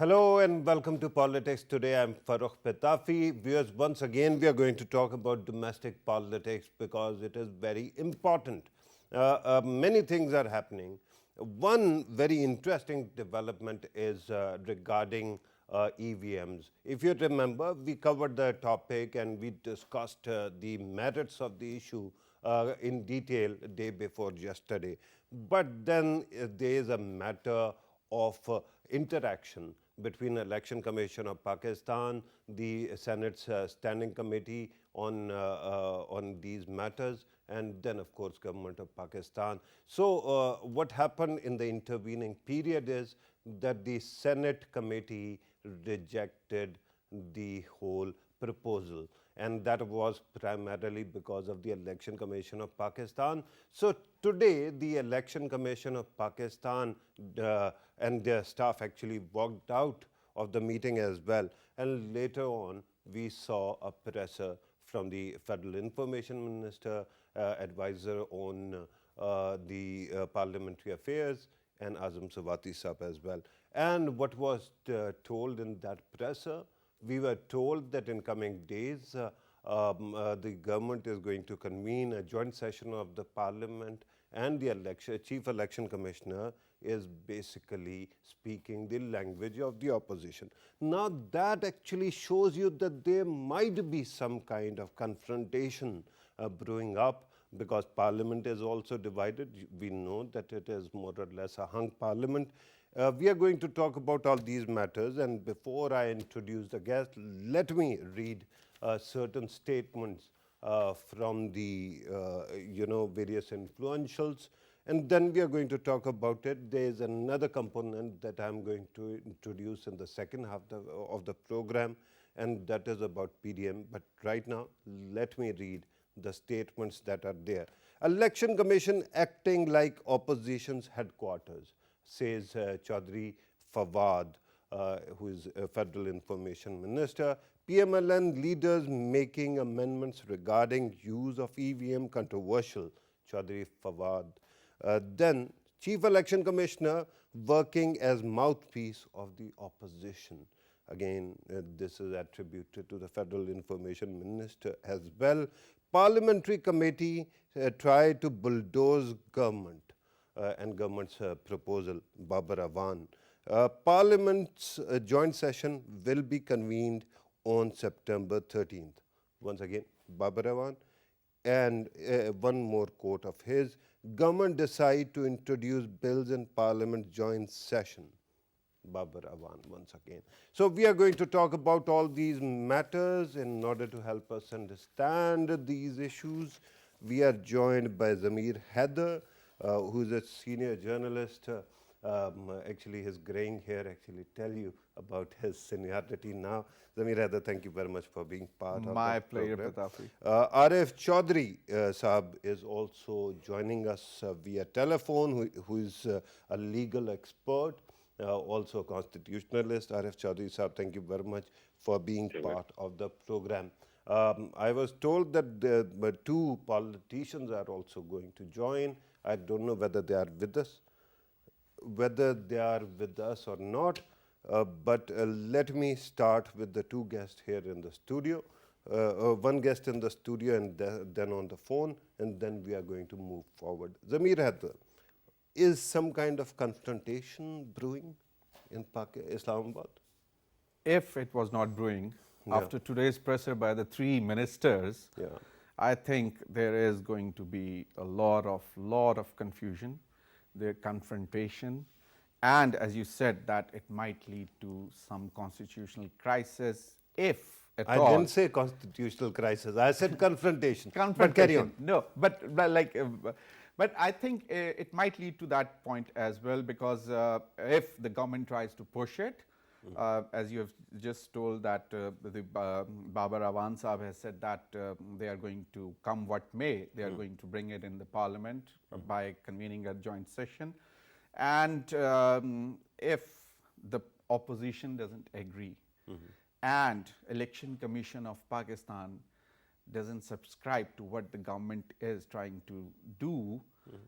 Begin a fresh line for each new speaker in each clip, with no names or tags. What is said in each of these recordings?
Hello and welcome to Politics Today. I'm Farrukh Pitafi. Viewers, once again, we are going to talk about domestic politics because it is very important. Many things are happening. One very interesting development is regarding EVMs. If you remember, we covered the topic and we discussed the merits of the issue in detail day before yesterday. But then there is a matter of interaction between Election Commission of Pakistan, the Senate's Standing Committee on these matters, and then of course Government of Pakistan. So what happened in the intervening period is that the Senate committee rejected the whole proposal, and that was primarily because of the Election Commission of Pakistan. So today the Election Commission of Pakistan and their staff actually walked out of the meeting as well, and later on we saw a presser from the Federal Information Minister, advisor on the parliamentary affairs, and Azam Sawati Sahab as well. And what was told in that presser? We were told that in coming days, the government is going to convene a joint session of the parliament, and the chief election commissioner is basically speaking the language of the opposition. Now that actually shows you that there might be some kind of confrontation brewing up, because parliament is also divided. We know that it is more or less a hung parliament. We are going to talk about all these matters, and before I introduce the guest, let me read certain statements from the various influentials, and then we are going to talk about it. There is another component that I am going to introduce in the second half of the program, and that is about PDM. But right now, let me read the statements that are there. Election Commission acting like opposition's headquarters, says Chaudhary Fawad, who is a Federal Information Minister. PMLN leaders making amendments regarding use of EVM controversial, Chaudhary Fawad. Then Chief Election Commissioner working as mouthpiece of the opposition. Again, this is attributed to the Federal Information Minister as well. Parliamentary committee tried to bulldoze government and government's proposal, Babar Awan. Parliament's joint session will be convened on September 13th. Once again, Babar Awan. And one more quote of his: government decide to introduce bills in parliament joint session. Babar Awan once again. So we are going to talk about all these matters. In order to help us understand these issues, we are joined by Zamir Haider, who is a senior journalist. Actually, his graying hair actually tell you about his seniority now. Zamir Haider, thank you very much for being part of
My
the
pleasure,
program.
Pitafi.
Arif Chaudhary Sahab is also joining us via telephone, who is a legal expert, also a constitutionalist. Arif Chaudhary Sahab, thank you very much for being part of the program. I was told that two politicians are also going to join. I don't know whether they are with us, or not. But let me start with the two guests here in the studio. One guest in the studio and then on the phone, and then we are going to move forward. Zamir Haider, is some kind of confrontation brewing in Islamabad?
If it was not brewing, after today's presser by the three ministers, I think there is going to be a lot of confusion, the confrontation, and as you said, that it might lead to some constitutional crisis, if at all.
I didn't say constitutional crisis. I said confrontation.
Confrontation.
But carry on.
No, but I think it might lead to that point as well, because if the government tries to push it, as you have just told that the Babar Awan Sahab has said that they are going to, come what may, they are going to bring it in the parliament by convening a joint session. And if the opposition doesn't agree and Election Commission of Pakistan doesn't subscribe to what the government is trying to do,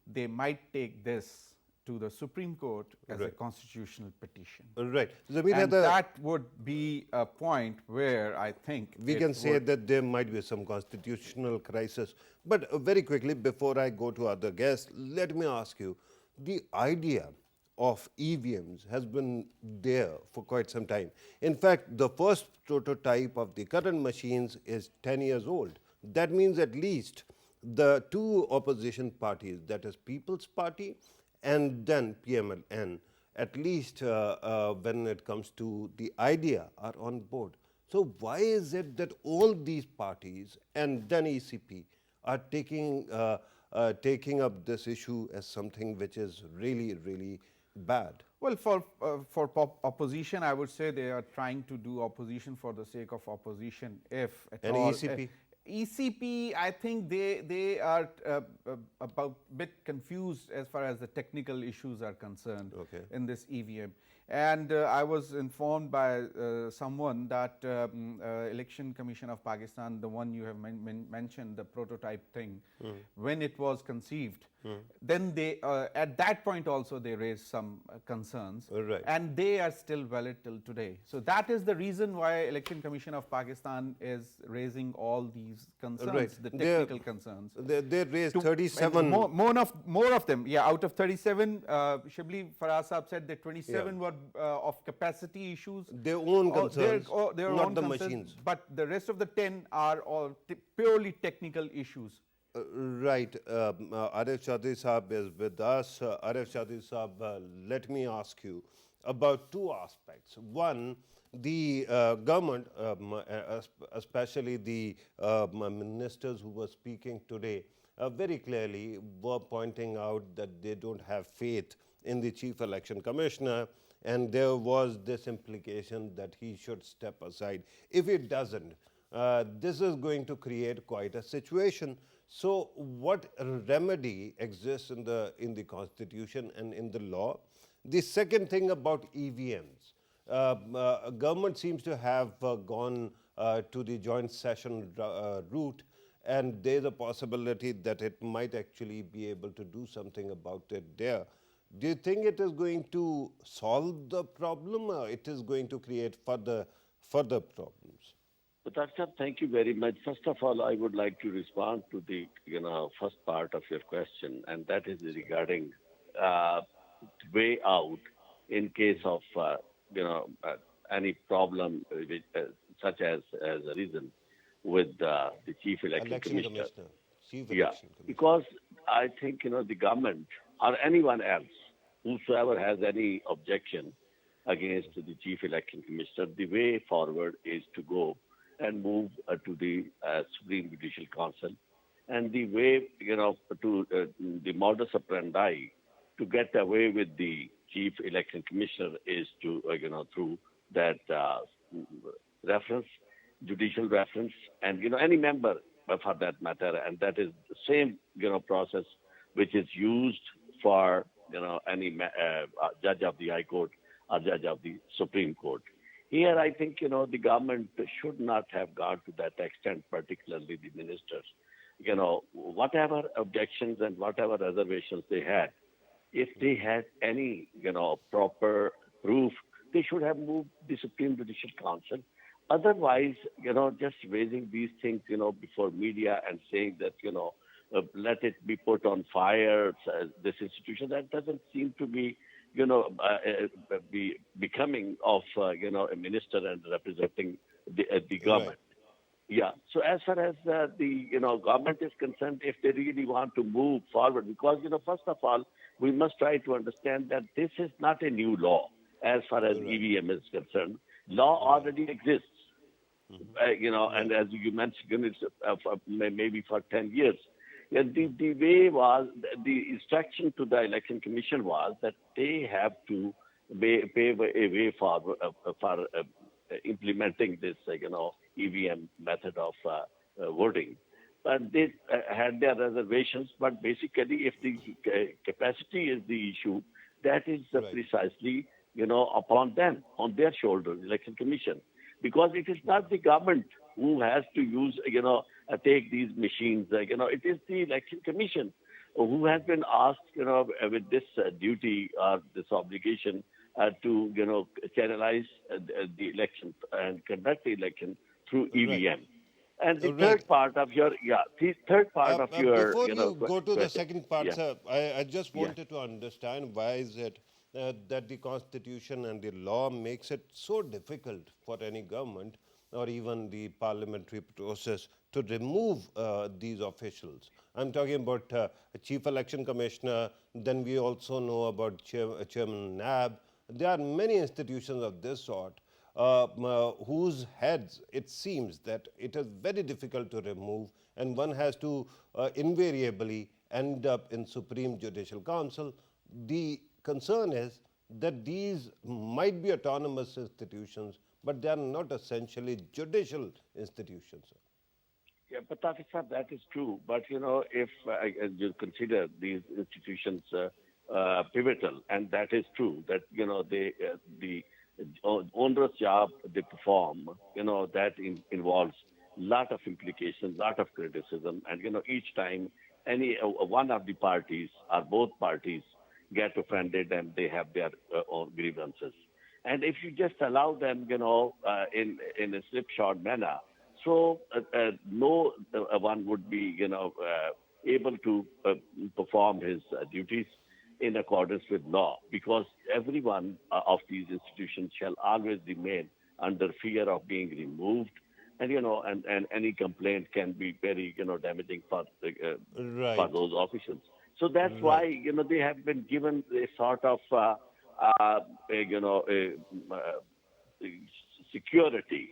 they might take this to the Supreme Court as a constitutional petition.
Right.
And that would be a point where I think
we can say that there might be some constitutional crisis. But very quickly, before I go to other guests, let me ask you, the idea of EVMs has been there for quite some time. In fact, the first prototype of the current machines is 10 years old. That means at least the two opposition parties, that is People's Party and then PMLN, at least when it comes to the idea, are on board. So why is it that all these parties and then ECP are taking up this issue as something which is really, really bad?
Well, for opposition, I would say they are trying to do opposition for the sake of opposition, if at all.
And ECP?
ECP, I think they are a bit confused as far as the technical issues are concerned in this EVM. And I was informed by someone that Election Commission of Pakistan, the one you have mentioned, the prototype thing, when it was conceived, then they, at that point also they raised some concerns, and they are still valid till today. So that is the reason why Election Commission of Pakistan is raising all these concerns, the technical concerns.
They raised 37.
More of them, yeah, out of 37, Shibli Farah Saab said that 27 were of capacity issues.
Their own concerns,
their
not
own
the
concerns,
machines.
But the rest of the 10 are all purely technical issues.
Right. Arif Chaudhary Saab is with us. Arif Chaudhary Saab, let me ask you about two aspects. One, the government, especially the ministers who were speaking today, very clearly were pointing out that they don't have faith in the Chief Election Commissioner, and there was this implication that he should step aside. If it doesn't, this is going to create quite a situation. So what remedy exists in the Constitution and in the law? The second thing about EVMs, government seems to have gone to the joint session route, and there's a possibility that it might actually be able to do something about it there. Do you think it is going to solve the problem, or it is going to create further problems?
Dr. Thank you very much. First of all, I would like to respond to the first part of your question, and that is regarding way out in case of any problem such as a reason with the Chief Election Commissioner. Because I think the government or anyone else, whosoever has any objection against the Chief Election Commissioner, the way forward is to go and move to the Supreme Judicial Council, and the way to the modus operandi to get away with the Chief Election Commissioner is to through that reference, judicial reference, and any member for that matter, and that is the same process which is used for any judge of the High Court or judge of the Supreme Court. Here, I think, the government should not have gone to that extent, particularly the ministers. Whatever objections and whatever reservations they had, if they had any, proper proof, they should have moved the Supreme Judicial Council. Otherwise, just raising these things, before media and saying that, let it be put on fire, this institution, that doesn't seem to be be becoming of a minister and representing the government. Right. Yeah. So as far as the government is concerned, if they really want to move forward, because first of all, we must try to understand that this is not a new law as far as EVM is concerned. Law already exists. And as you mentioned, it's maybe for 10 years. Yeah, the way was, the instruction to the Election Commission was that they have to pave a way for implementing this, EVM method of voting. But they had their reservations. But basically, if the capacity is the issue, that is precisely, upon them, on their shoulders, Election Commission, because it is not the government who has to use, take these machines. It is the Election Commission. who has been asked, with this duty or this obligation to, channelize the election and conduct the election through
Right.
EVM. And the
Right.
third part of your,
Before you go to the
question.
second part,
Yeah,
sir, I just
yeah.
wanted to understand why is it that the constitution and the law makes it so difficult for any government or even the parliamentary process to remove these officials. I'm talking about a chief election commissioner, then we also know about chairman NAB. There are many institutions of this sort whose heads it seems that it is very difficult to remove, and one has to invariably end up in Supreme Judicial Council. The concern is that these might be autonomous institutions, but they are not essentially judicial institutions.
Yeah, but Tafik sir, that is true. But if you consider these institutions pivotal, and that is true, that they the onerous job they perform, that involves lot of implications, lot of criticism, and each time any one of the parties or both parties get offended and they have their own grievances. And if you just allow them, in a slipshod manner, so no one would be, able to perform his duties in accordance with law, because every one of these institutions shall always remain under fear of being removed, and and any complaint can be very damaging for
Right,
those officials. So that's
right,
why they have been given a sort of security,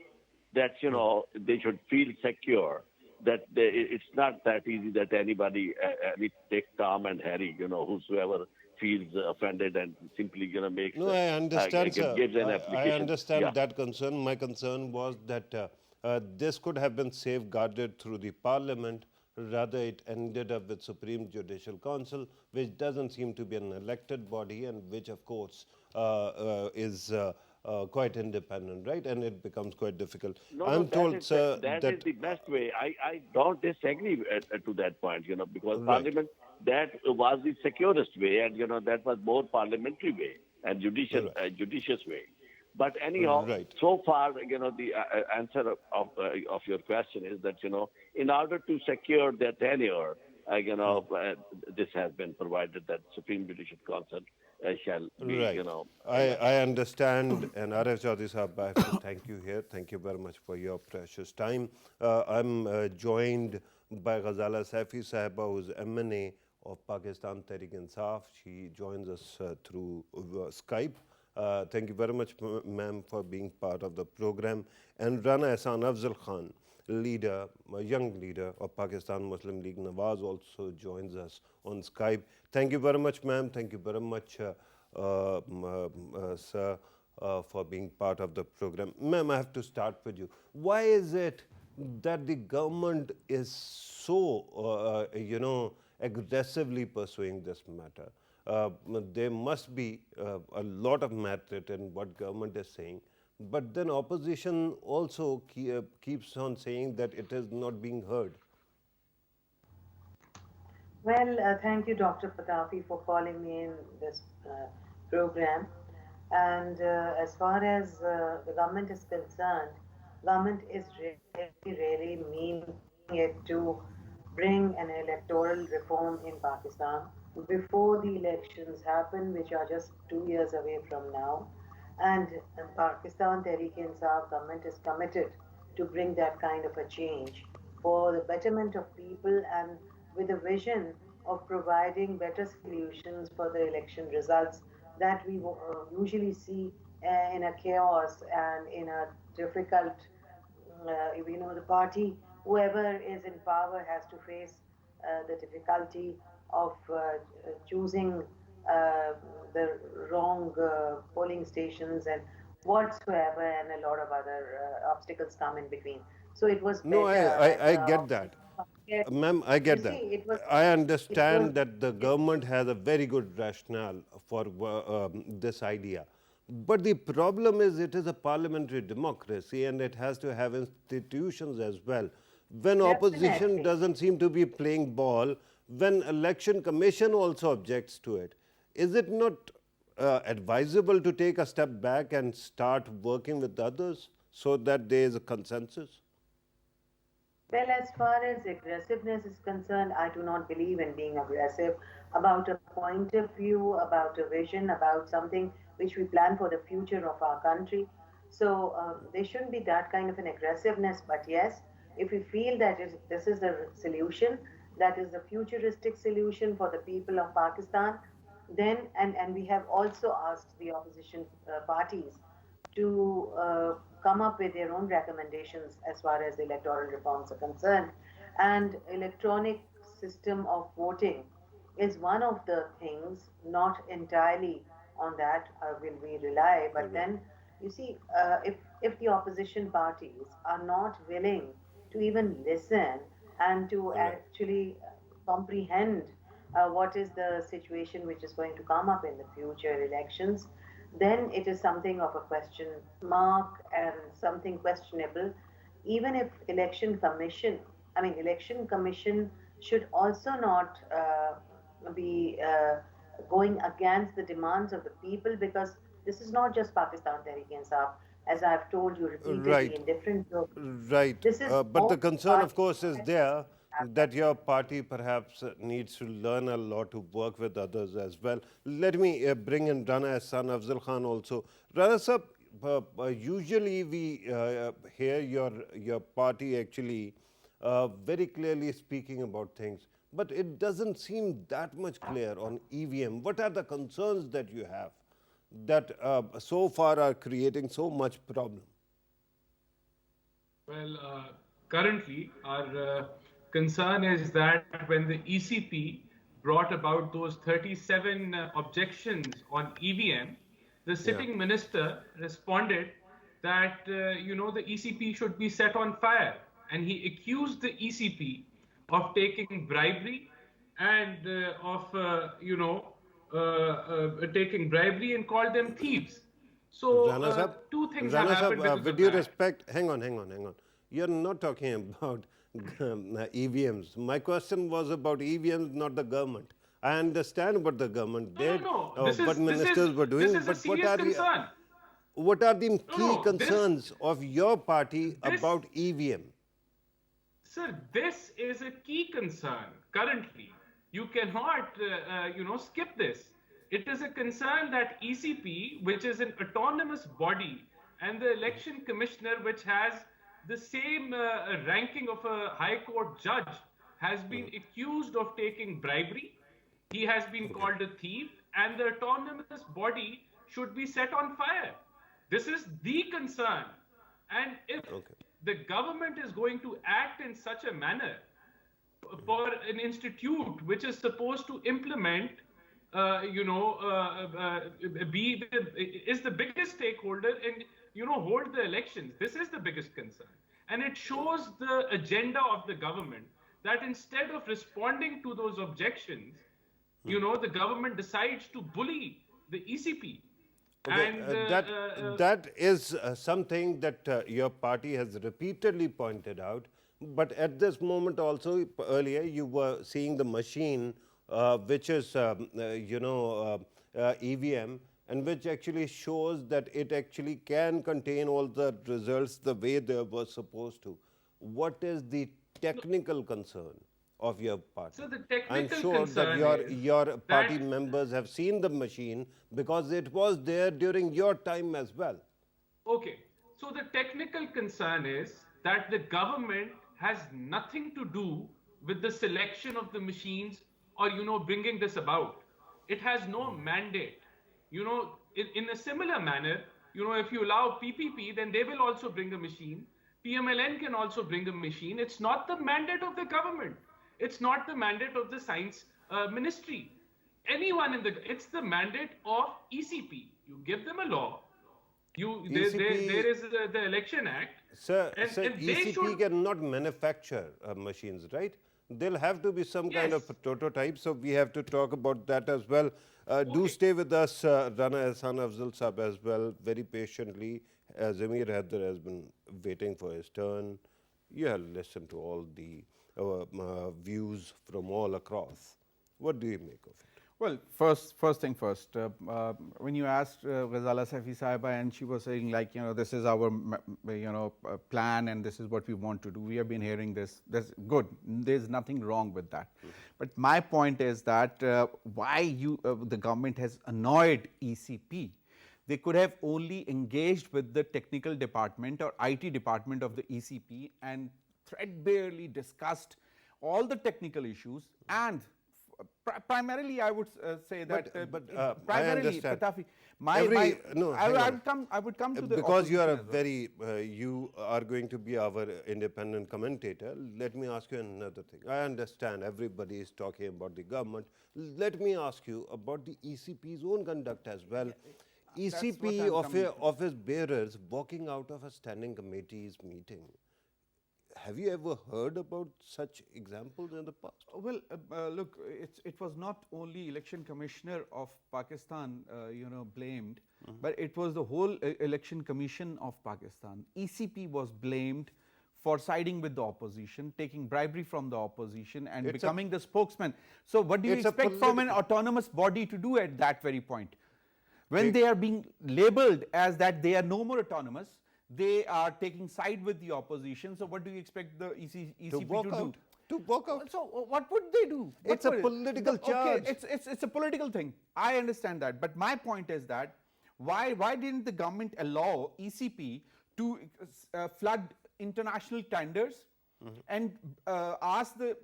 that they should feel secure, that it's not that easy that anybody, take Tom and Harry, whosoever feels offended and simply makes
No, I understand, sir.
gives an
I
application. Yeah.
understand that concern. My concern was that this could have been safeguarded through the parliament. Rather, it ended up with Supreme Judicial Council, which doesn't seem to be an elected body and which, of course, is quite independent, right? And it becomes quite difficult.
No, no,
I'm told, sir,
that is
that
the best way. I don't disagree to that point, because
right,
Parliament, that was the securest way, and that was more parliamentary way and
right,
judicious way. But anyhow,
right.
so far, the answer of your question is that in order to secure their tenure, this has been provided that Supreme Judicial Council shall be,
Right.
yeah.
I understand, and Arif Chaudhary Sahab, I have to thank you here. Thank you very much for your precious time. I'm joined by Ghazala Saifi Sahiba, who's MNA of Pakistan Tehreek Insaf. She joins us through Skype. Thank you very much, ma'am, for being part of the program. And Rana Ehsan Afzal Khan, leader, a young leader of Pakistan Muslim League Nawaz, also joins us on Skype. Thank you very much, ma'am. Thank you very much, sir, for being part of the program. Ma'am, I have to start with you. Why is it that the government is so, aggressively pursuing this matter? There must be a lot of merit in what government is saying, but then opposition also keeps on saying that it is not being heard.
Well, thank you, Dr. Pitafi, for calling me in this program. And as far as the government is concerned, government is really meaning it to bring an electoral reform in Pakistan before the elections happen, which are just 2 years away from now. And Pakistan Tehreek Insaf government is committed to bring that kind of a change for the betterment of people and with a vision of providing better solutions for the election results that we usually see in a chaos and in a difficult, the party, whoever is in power has to face the difficulty of choosing the wrong polling stations and whatsoever, and a lot of other obstacles come in between. So it was
No,
better that
I
the
get that.
opposition,
Ma'am, I
you
get
see,
that. I
it was,
understand that the government has a very good rationale for this idea. But the problem is it is a parliamentary democracy and it has to have institutions as well. When opposition
definitely.
doesn't seem to be playing ball, when Election Commission also objects to it, is it not advisable to take a step back and start working with others so that there is a consensus?
Well, as far as aggressiveness is concerned, I do not believe in being aggressive about a point of view, about a vision, about something which we plan for the future of our country. So there shouldn't be that kind of an aggressiveness. But yes, if we feel that this is the solution, that is the futuristic solution for the people of Pakistan, then, and we have also asked the opposition parties to come up with their own recommendations as far as the electoral reforms are concerned. And electronic system of voting is one of the things, not entirely on that will we rely, but then you see, if the opposition parties are not willing to even listen and to actually comprehend what is the situation which is going to come up in the future elections, then it is something of a question mark and something questionable. Even if election commission should also not be going against the demands of the people, because this is not just Pakistan Tehreek-e-Insaf, as I've told you repeatedly
Right.
in different programs.
Right.
This is
But the
all
concern, of
parties
course, is
that
there
have
that your party perhaps needs to learn a lot to work with others as well. Let me bring in Rana's son, Afzal Khan, also. Rana sir, usually we hear your party actually very clearly speaking about things, but it doesn't seem that much clear on EVM. What are the concerns that you have that so far are creating so much problem?
Well, currently, our concern is that when the ECP brought about those 37 objections on EVM, the sitting minister responded that, the ECP should be set on fire. And he accused the ECP of taking bribery and taking bribery and called them thieves.
Rana
So
Sahab,
two things have
Rana
happened
Sahab,
because
with
of
due
that.
respect, hang on. You're not talking about EVMs. My question was about EVMs, not the government. I understand what the government did,
No.
what ministers were
This
doing,
is a
but
serious concern.
what are the
No,
key
no.
concerns of your party
This,
about EVM?
sir, this is a key concern currently. You cannot, skip this. It is a concern that ECP, which is an autonomous body, and the election commissioner, which has the same ranking of a high court judge, has been accused of taking bribery. He has been called a thief, and the autonomous body should be set on fire. This is the concern. And if the government is going to act in such a manner for an institute which is supposed to implement, is the biggest stakeholder and, hold the elections. This is the biggest concern. And it shows the agenda of the government that instead of responding to those objections, the government decides to bully the ECP.
Okay,
And
that is something that your party has repeatedly pointed out. But at this moment also, earlier you were seeing the machine, which is, EVM, and which actually shows that it actually can contain all the results the way they were supposed to. What is the technical concern of your party?
So the
I'm
technical
sure that
concern
your
is
party
that-
members have seen the machine because it was there during your time as well.
Okay, so the technical concern is that the government has nothing to do with the selection of the machines or, bringing this about. It has no mandate. In a similar manner, if you allow PPP, then they will also bring a machine. PMLN can also bring a machine. It's not the mandate of the government. It's not the mandate of the science ministry. It's the mandate of ECP. You give them a law. There is the Election Act.
Sir,
and they
ECP
should-
cannot manufacture machines, right? There'll have to be some kind of
Yes.
prototype, so we have to talk about that as well. Do stay with us, Rana Ehsan Afzal Sahab, as well, very patiently. Zamir Haider has been waiting for his turn. You have listened to all the views from all across. What do you make of it?
Well, first thing first, when you asked Ghazala Safi Sahiba and she was saying like, this is our, plan and this is what we want to do. We have been hearing this. That's good. There's nothing wrong with that. But my point is that why the government has annoyed ECP. They could have only engaged with the technical department or IT department of the ECP and threadbarely discussed all the technical issues and primarily, I would say that.
I understand.
Pitafi, I would come to the
because you are a
well.
you are going to be our independent commentator. Let me ask you another thing. I understand everybody is talking about the government. Let me ask you about the ECP's own conduct as well. ECP office bearers walking out of a standing committee's meeting. Have you ever heard about such examples in the past?
Well, look, it was not only Election Commissioner of Pakistan, blamed, but it was the whole Election Commission of Pakistan. ECP was blamed for siding with the opposition, taking bribery from the opposition and becoming the spokesman. So what do you expect from an autonomous body to do at that very point? When they are being labeled as that they are no more autonomous, they are taking side with the opposition. So what do you expect the ECP to do?
To walk out.
So what would they do?
It's a political charge.
Okay, it's a political thing. I understand that. But my point is that why didn't the government allow ECP to flood international tenders and ask the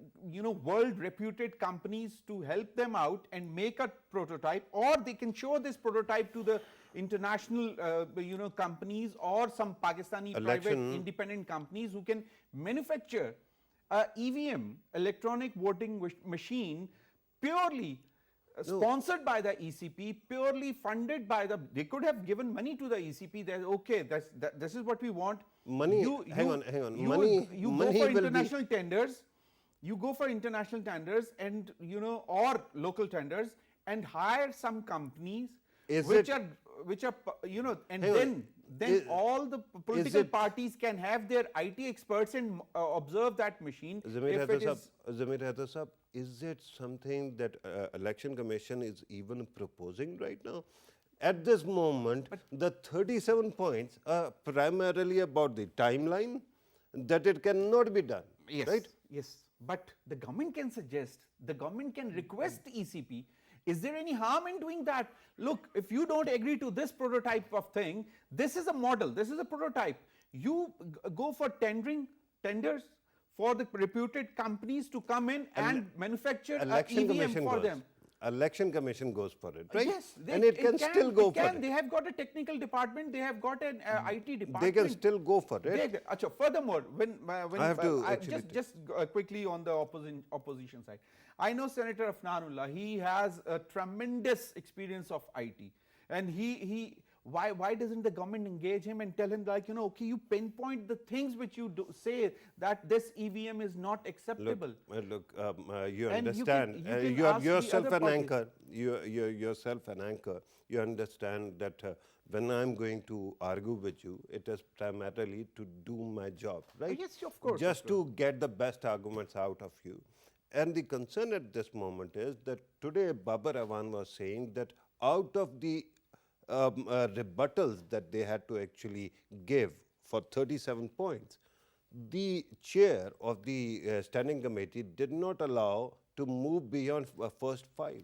world reputed companies to help them out and make a prototype, or they can show this prototype to the international companies or some Pakistani private independent companies who can manufacture a EVM, electronic voting machine, purely sponsored by the ECP, purely funded by the. They could have given money to the ECP. That okay, this is what we want.
Money. Hang on.
You go for international tenders. You go for international tenders and or local tenders and hire some companies which are and then all the political parties can have their IT experts and observe that machine.
Zamir Hassam, is it something that Election Commission is even proposing right now? At this moment, the 37 points are primarily about the timeline, that it cannot be done, right?
Yes, but the government can suggest, the government can request the ECP. Is there any harm in doing that? Look, if you don't agree to this prototype of thing, this is a model, this is a prototype. You go for tenders for the reputed companies to come in and manufacture an EVM for them.
Election Commission goes for it, right?
Yes,
and it can still go for it.
They have got a technical department, they have got an IT department.
They can still go for it.
Furthermore, when
I have to
just quickly on the opposition side, I know Senator Afnanullah. He has a tremendous experience of IT, and why doesn't the government engage him and tell him like okay, you pinpoint the things which you say that this EVM is not acceptable.
Look, you understand. You are yourself an anchor. You're yourself an anchor. You understand that when I'm going to argue with you, it is primarily to do my job, right?
Yes, of course.
Just to get the best arguments out of you. And the concern at this moment is that today Babar Awan was saying that out of the rebuttals that they had to actually give for 37 points, the chair of the standing committee did not allow to move beyond first 5.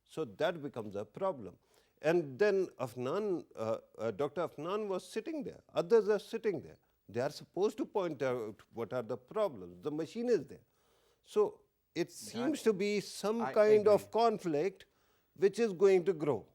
So that becomes a problem. And then Dr. Afnan was sitting there. Others are sitting there. They are supposed to point out what are the problems. The machine is there. So it seems to be some kind of conflict which is going to grow.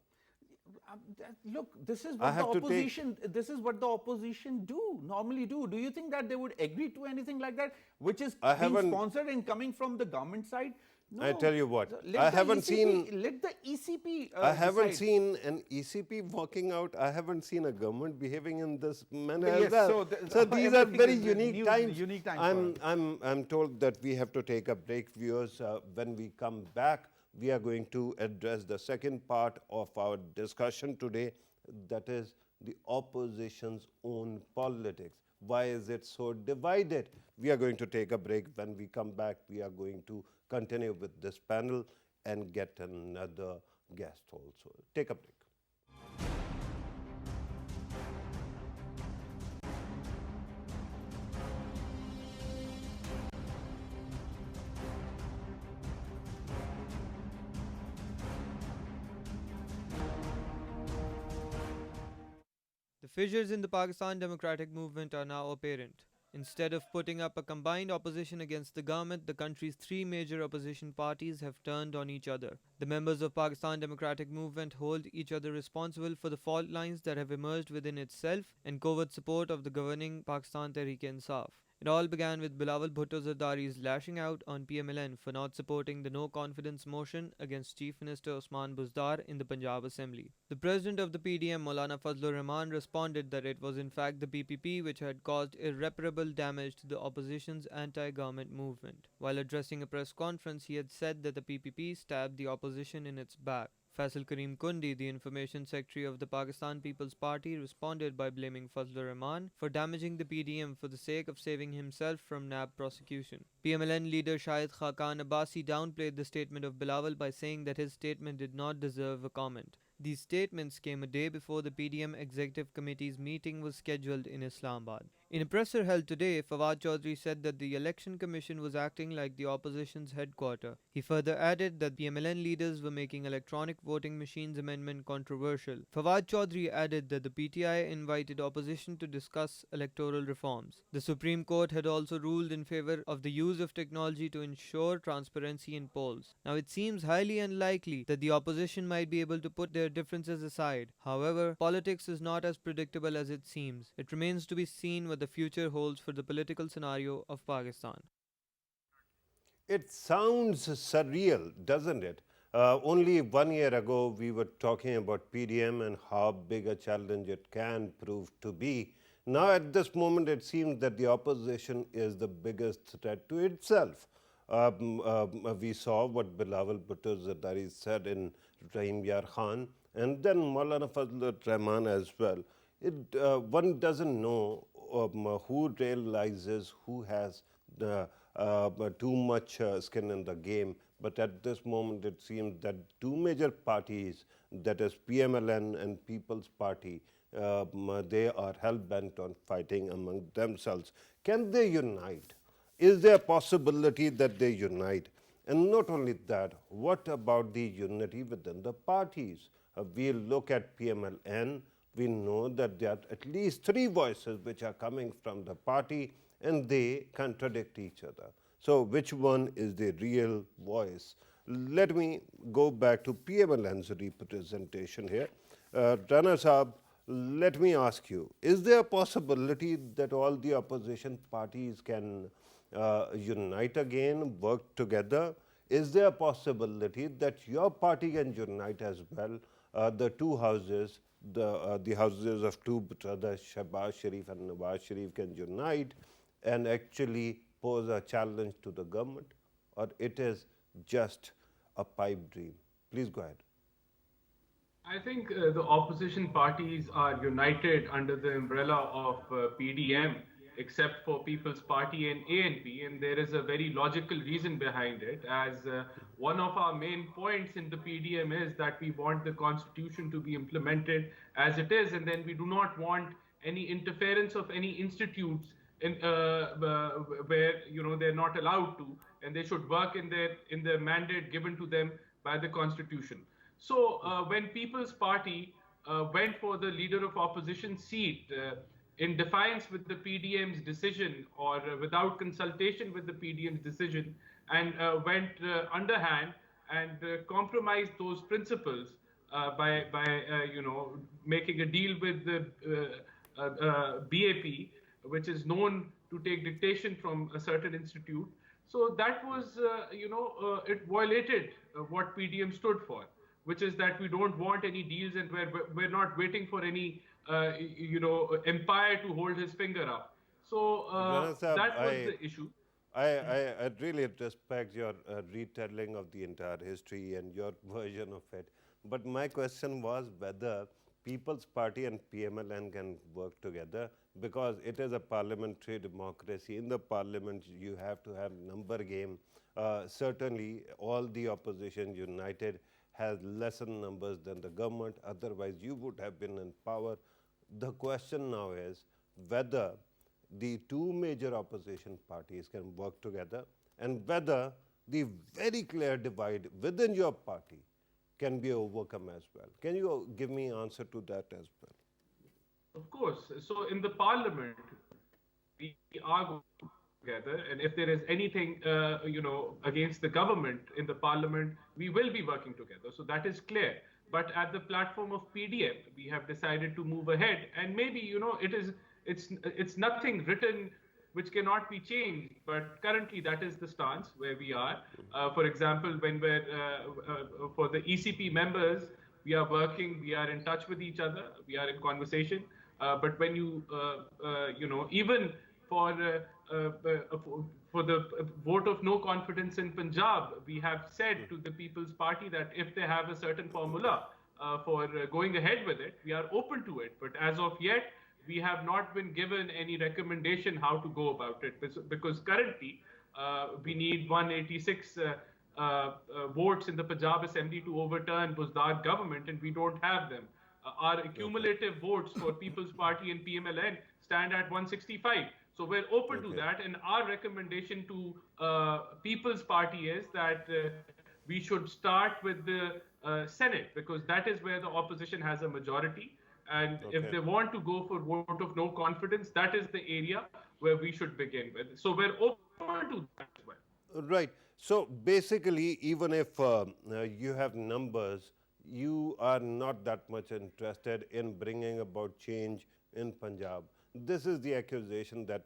Look, this is what the opposition. This is what the opposition normally do. Do you think that they would agree to anything like that, which is being sponsored and coming from the government side? No.
I tell you what, I haven't seen.
Let the ECP.
I haven't seen an ECP walking out. I haven't seen a government behaving in this manner as well. So these are very unique times. I'm told that we have to take a break, viewers. When we come back, we are going to address the second part of our discussion today, that is the opposition's own politics? Why is it so divided? We are going to take a break. When we come back, we are going to continue with this panel and get another guest also. Take a break.
The fissures in the Pakistan Democratic Movement are now apparent. Instead of putting up a combined opposition against the government, the country's three major opposition parties have turned on each other. The members of Pakistan Democratic Movement hold each other responsible for the fault lines that have emerged within itself and covert support of the governing Pakistan Tehreek-e-Insaf. It all began with Bilawal Bhutto Zardari's lashing out on PMLN for not supporting the no-confidence motion against Chief Minister Osman Buzdar in the Punjab Assembly. The president of the PDM, Maulana Fazlur Rahman, responded that it was in fact the PPP which had caused irreparable damage to the opposition's anti-government movement. While addressing a press conference, he had said that the PPP stabbed the opposition in its back. Faisal Karim Kundi, the information secretary of the Pakistan People's Party, responded by blaming Fazlur Rahman for damaging the PDM for the sake of saving himself from NAB prosecution. PMLN leader Syed Abbasi downplayed the statement of Bilawal by saying that his statement did not deserve a comment. These statements came a day before the PDM Executive Committee's meeting was scheduled in Islamabad. In a presser held today, Fawad Chaudhary said that the Election Commission was acting like the opposition's headquarter. He further added that PMLN leaders were making electronic voting machines amendment controversial. Fawad Chaudhary added that the PTI invited opposition to discuss electoral reforms. The Supreme Court had also ruled in favor of the use of technology to ensure transparency in polls. Now it seems highly unlikely that the opposition might be able to put their differences aside. However, politics is not as predictable as it seems. It remains to be seen what the future holds for the political scenario of Pakistan.
It sounds surreal, doesn't it? Only 1 year ago, we were talking about PDM and how big a challenge it can prove to be. Now, at this moment, it seems that the opposition is the biggest threat to itself. We saw what Bilawal Bhutto Zardari said in Rahim Yar Khan, and then Maulana Fazlur Rahman as well. One doesn't know who realizes who has too much skin in the game. But at this moment, it seems that two major parties, that is PMLN and People's Party, they are hell-bent on fighting among themselves. Can they unite? Is there a possibility that they unite? And not only that, what about the unity within the parties? We look at PMLN, we know that there are at least three voices which are coming from the party and they contradict each other. So which one is the real voice? Let me go back to PMLN's representation here. Rana Saab, let me ask you, is there a possibility that all the opposition parties can unite again, work together? Is there a possibility that your party can unite as well? The two houses, the houses of two brothers, Shahbaz Sharif and Nawaz Sharif, can unite and actually pose a challenge to the government, or it is just a pipe dream? Please go ahead.
I think the opposition parties are united under the umbrella of PDM, except for People's Party and ANP, and there is a very logical reason behind it, as one of our main points in the PDM is that we want the constitution to be implemented as it is, and then we do not want any interference of any institutes in, where they're not allowed to, and they should work in the mandate given to them by the constitution. So when People's Party went for the leader of opposition seat in defiance with the PDM's decision, or without consultation with the PDM's decision, and went underhand and compromised those principles by making a deal with the BAP, which is known to take dictation from a certain institute. So that was, it violated what PDM stood for, which is that we don't want any deals and we're not waiting for any, empire to hold his finger up. So that was the issue.
I really respect your retelling of the entire history and your version of it. But my question was whether People's Party and PMLN can work together because it is a parliamentary democracy. In the parliament, you have to have number game. Certainly, all the opposition united has lesser numbers than the government. Otherwise, you would have been in power. The question now is whether the two major opposition parties can work together and whether the very clear divide within your party can be overcome as well. Can you give me answer to that as well?
Of course. So in the parliament, we are going together, and if there is anything, against the government in the parliament, we will be working together. So that is clear. But at the platform of PDM, we have decided to move ahead, and maybe it's nothing written which cannot be changed. But currently, that is the stance where we are. For example, when we're for the ECP members, we are working, we are in touch with each other, we are in conversation. But when even for the vote of no confidence in Punjab, we have said to the People's Party that if they have a certain formula for going ahead with it, we are open to it. But as of yet, we have not been given any recommendation how to go about it, because currently we need 186 votes in the Punjab Assembly to overturn Buzdar government, and we don't have them. Our cumulative votes for People's Party and PMLN stand at 165. So we're open to that, and our recommendation to People's Party is that we should start with the Senate, because that is where the opposition has a majority. And if they want to go for vote of no confidence, that is the area where we should begin with. So we're open to that as well.
Right. So basically, even if you have numbers, you are not that much interested in bringing about change in Punjab. This is the accusation that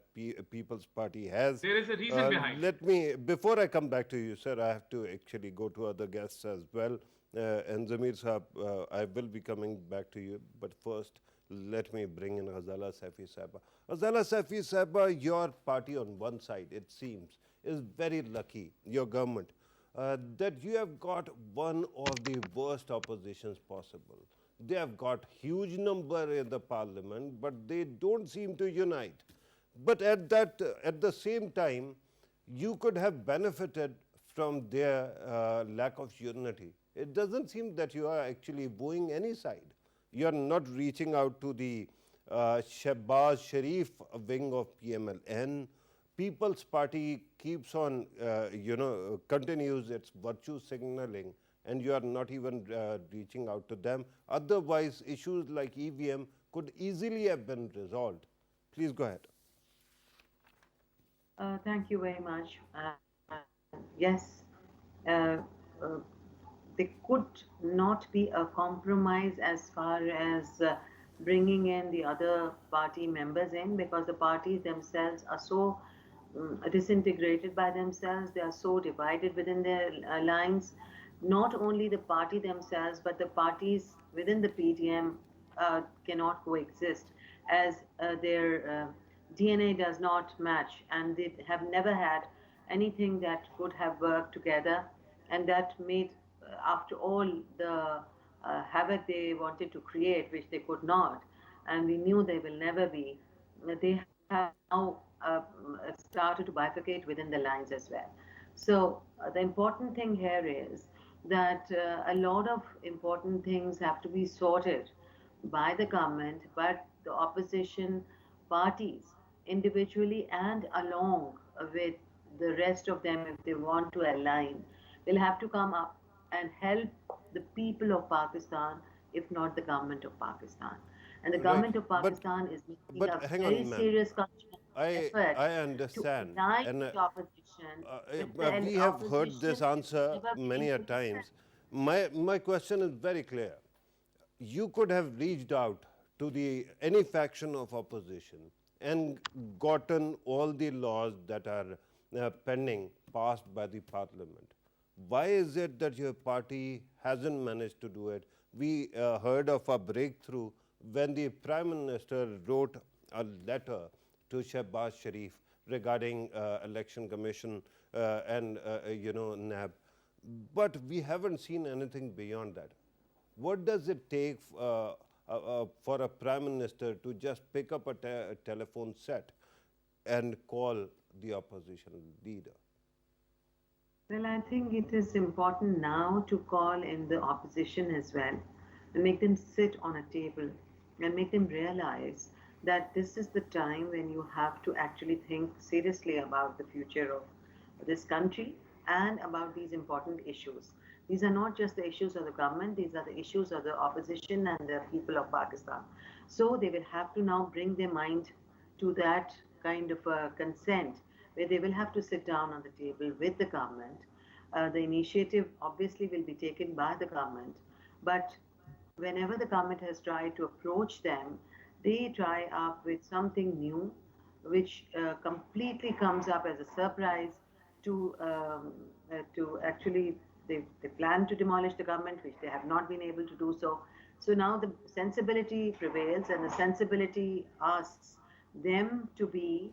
People's Party has.
There is a reason behind.
Before I come back to you, sir, I have to actually go to other guests as well. And Zamir Sahab, I will be coming back to you, but first let me bring in Ghazala Saifi Sahaba. Ghazala Saifi Sahaba, your party on one side, it seems, is very lucky, your government, that you have got one of the worst oppositions possible. They have got huge number in the parliament, but they don't seem to unite. But at the same time, you could have benefited from their lack of unity. It doesn't seem that you are actually bowing any side. You are not reaching out to the Shahbaz Sharif wing of PMLN. People's Party keeps on, continues its virtue signaling, and you are not even reaching out to them. Otherwise, issues like EVM could easily have been resolved. Please go ahead.
Thank you very much. Yes, there could not be a compromise as far as bringing in the other party members in, because the parties themselves are so disintegrated by themselves. They are so divided within their lines. Not only the party themselves, but the parties within the PDM cannot coexist, as their DNA does not match, and they have never had anything that could have worked together, and that made, after all the havoc they wanted to create, which they could not, and we knew they will never be, they have now started to bifurcate within the lines as well. So the important thing here is that a lot of important things have to be sorted by the government, but the opposition parties individually and along with the rest of them, if they want to align, will have to come up and help the people of Pakistan, if not the government of Pakistan. And the government of Pakistan is making a very serious effort
I understand.
To unite the opposition.
We have heard this answer many a times. My question is very clear. You could have reached out to any faction of opposition and gotten all the laws that are pending passed by the parliament. Why is it that your party hasn't managed to do it? We heard of a breakthrough when the Prime Minister wrote a letter to Shahbaz Sharif regarding Election Commission and NAB. But we haven't seen anything beyond that. What does it take? for a prime minister to just pick up a telephone set and call the opposition leader?
Well, I think it is important now to call in the opposition as well and make them sit on a table and make them realize that this is the time when you have to actually think seriously about the future of this country and about these important issues. These are not just the issues of the government, these are the issues of the opposition and the people of Pakistan. So they will have to now bring their mind to that kind of a consent where they will have to sit down on the table with the government. The initiative obviously will be taken by the government, but whenever the government has tried to approach them, they try up with something new, which completely comes up as a surprise to actually they plan to demolish the government, which they have not been able to do so. So now the sensibility prevails, and the sensibility asks them to be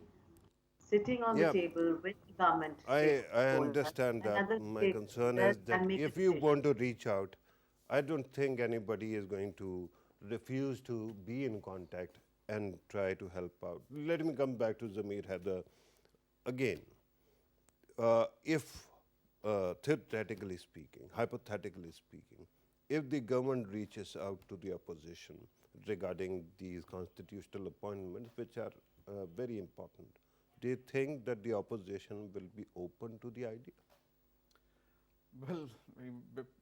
sitting on
Yeah.
the table with the government.
I understand that. My concern is that if you want to reach out, I don't think anybody is going to refuse to be in contact and try to help out. Let me come back to Zamir Haider again. If theoretically speaking, hypothetically speaking, if the government reaches out to the opposition regarding these constitutional appointments, which are very important, do you think that the opposition will be open to the idea?
Well,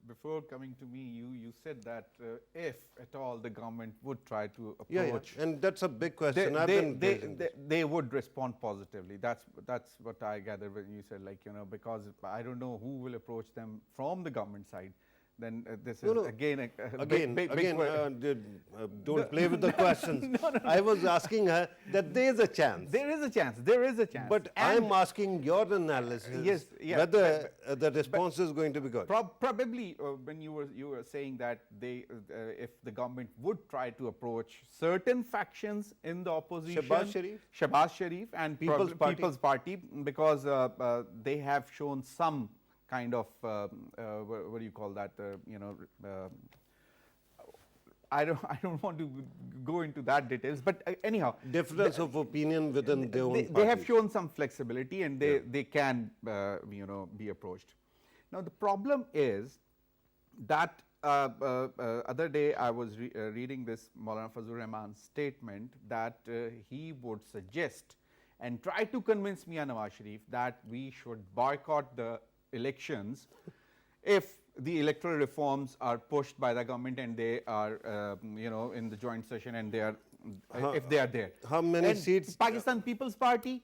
before coming to me, you said that if at all the government would try to approach,
and that's a big question. I've been raising this.
they would respond positively. That's what I gathered when you said, like, because I don't know who will approach them from the government side. Then this is again a big
don't play with the questions. I was asking her that there is a chance.
There is a chance. There is a chance.
But I'm asking your analysis whether the response is going to be good.
Probably when you were saying that if the government would try to approach certain factions in the opposition, Shahbaz Sharif and People's Party, because they have shown some kind of what do you call that? I don't want to go into that details, but anyhow,
difference of opinion within their own party.
They have shown some flexibility, and they can be approached. Now the problem is that other day I was reading this Maulana Fazlur Rahman's statement that he would suggest and try to convince Mian Nawaz Sharif that we should boycott the elections if the electoral reforms are pushed by the government and they are in the joint session and they are if they are there.
How many seats?
Pakistan People's Party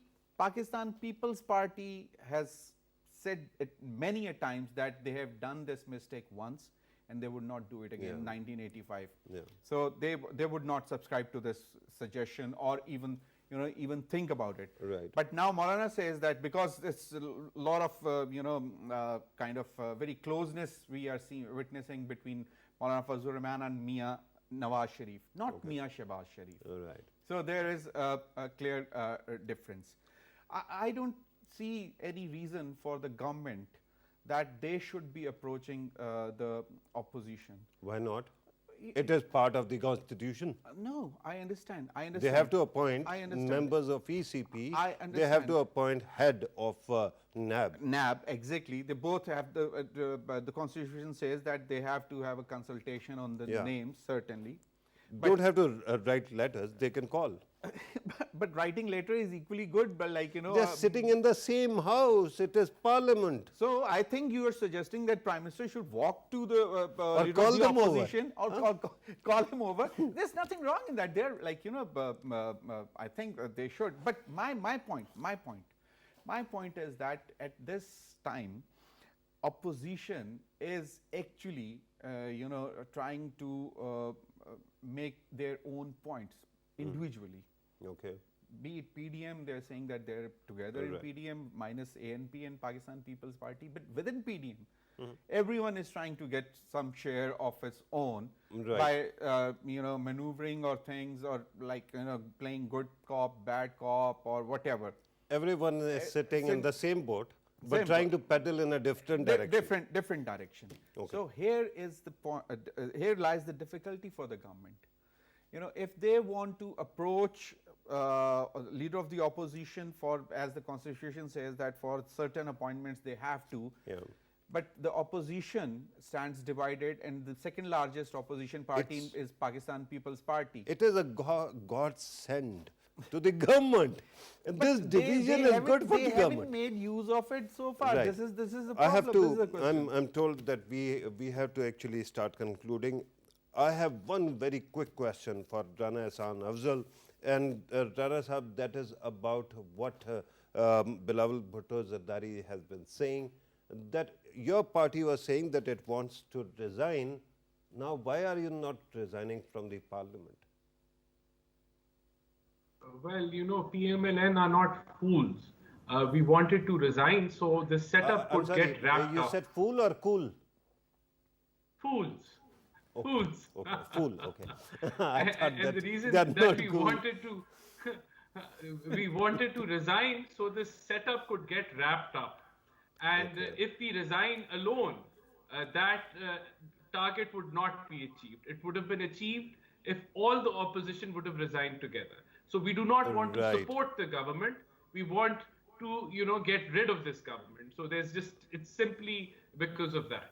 has said it many a times that they have done this mistake once and they would not do it again in 1985. So they would not subscribe to this suggestion or even think about it.
Right.
But now Maulana says that because there's a lot of kind of very closeness we are witnessing between Maulana Fazlur Rahman and Mian Nawaz Sharif, not Mian Shahbaz Sharif.
Right.
So there is a clear difference. I don't see any reason for the government that they should be approaching the opposition.
Why not? It is part of the constitution.
No, I understand.
They have to appoint members of ECP. They have to appoint head of NAB.
NAB, exactly. They both have the constitution says that they have to have a consultation on the names, certainly.
Don't have to write letters, they can call.
But writing letter is equally good, but
they're sitting in the same house, it is parliament.
So I think you are suggesting that Prime Minister should walk to the
or call them
opposition or call him over. There's nothing wrong in that. They're I think they should. But my point is that at this time, opposition is actually trying to make their own points individually.
Okay.
Be it PDM, they're saying that they're together in PDM minus ANP and Pakistan People's Party. But within PDM, everyone is trying to get some share of its own by maneuvering or things or playing good cop, bad cop or whatever.
Everyone is sitting in the same boat, but trying to paddle in a different direction.
Different direction.
Okay.
So here is the point. Here lies the difficulty for the government. you know, if they want to approach a leader of the opposition for, as the constitution says, that for certain appointments they have to,
Yeah.
but the opposition stands divided, and the second largest opposition party is Pakistan People's Party.
It is a godsend to the government. And this division is good for the
They haven't
government.
made use of it so far.
Right.
This is the problem.
I have
This is
to,
the question.
I'm told that we have to actually start concluding. I have one very quick question for Rana Ehsan Afzal. And Rana Sahab, that is about what Bilawal Bhutto Zardari has been saying, that your party was saying that it wants to resign. Now, why are you not resigning from the parliament?
Well, you know, PMLN are not fools. We wanted to resign so the setup
I'm
could
sorry,
get wrapped
you
up.
said fool or cool?
Fools.
Okay.
Fools.
Okay, fool, okay. I
And
thought
the reason
they are
that
not
we
cool.
wanted to we wanted to resign so this setup could get wrapped up. And if we resign alone, that target would not be achieved. It would have been achieved if all the opposition would have resigned together. So we do not want to
Right.
support the government. We want to, you know, get rid of this government. So there's just, it's simply because of that.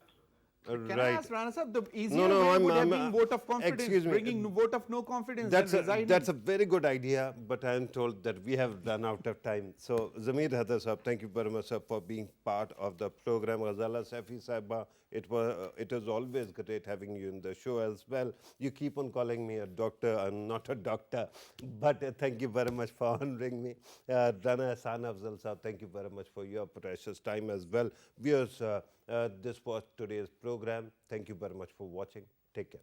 Can I ask Rana Sahab, the easier
No,
way
I'm-
would have
I'm-
been vote of confidence,
excuse me.
bringing vote of no confidence
That's
and resigning.
that's a very good idea, but I am told that we have run out of time. So, Zamir Haider Sahab, thank you very much, sir, for being part of the program. Ghazala Safi Sahaba, it is always great having you in the show as well. You keep on calling me a doctor. I'm not a doctor, but thank you very much for honoring me. Rana Ehsan Afzal Sahab, thank you very much for your precious time as well. Viewers, this was today's program. Thank you very much for watching. Take care.